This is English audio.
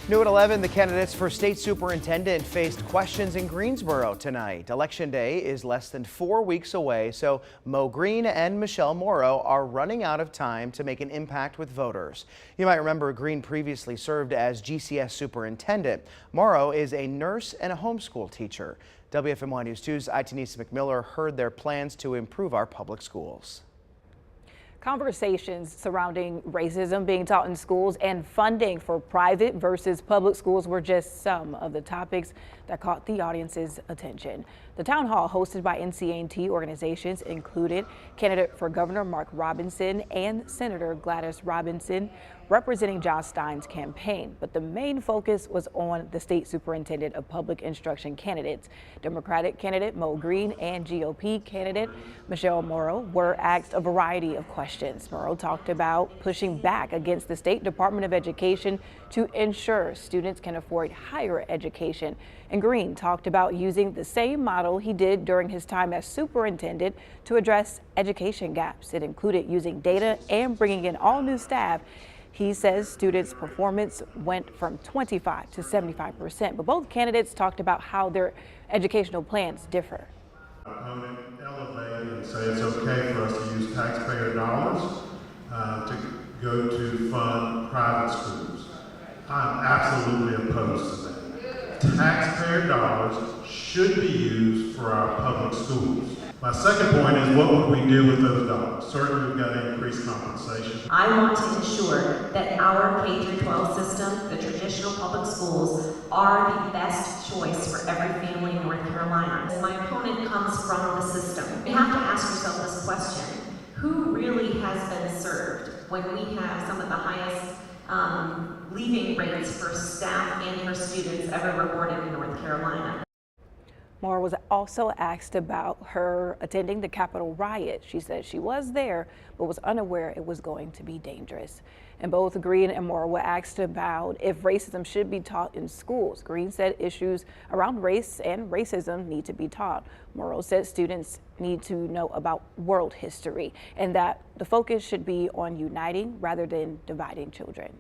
New at 11, the candidates for state superintendent faced questions in Greensboro tonight. Election day is less than 4 weeks away, so Mo Green and Michele Morrow are running out of time to make an impact with voters. You might remember Green previously served as GCS superintendent. Morrow is a nurse and a homeschool teacher. WFMY News 2's Itanisa McMiller heard their plans to improve our public schools. Conversations surrounding racism being taught in schools and funding for private versus public schools were just some of the topics that caught the audience's attention. The town hall hosted by NCA&T organizations included candidate for Governor Mark Robinson and Senator Gladys Robinson representing Josh Stein's campaign. But the main focus was on the state superintendent of public instruction candidates. Democratic candidate Mo Green and GOP candidate Michele Morrow were asked a variety of questions. Morrow talked about pushing back against the State Department of Education to ensure students can afford higher education. And Green talked about using the same model he did during his time as superintendent to address education gaps. It included using data and bringing in all new staff. He says students' performance went from 25 to 75%, but both candidates talked about how their educational plans differ. Opponent elevate and say it's okay for us to use taxpayer dollars to go to fund private schools. I'm absolutely opposed to that. Taxpayer dollars should be used for our public schools. My second point is, what would we do with those dollars? Certainly we've got to increase compensation. I want to ensure that our K-12 system, the traditional public schools, are the best choice for every family in North Carolina. My opponent comes from the system. You have to ask yourself this question: who really has been served when we have some of the highest leaving rates for staff and for students ever recorded in North Carolina? Morrow was also asked about her attending the Capitol riot. She said she was there, but was unaware it was going to be dangerous. And both Green and Morrow were asked about if racism should be taught in schools. Green said issues around race and racism need to be taught. Morrow said students need to know about world history and that the focus should be on uniting rather than dividing children.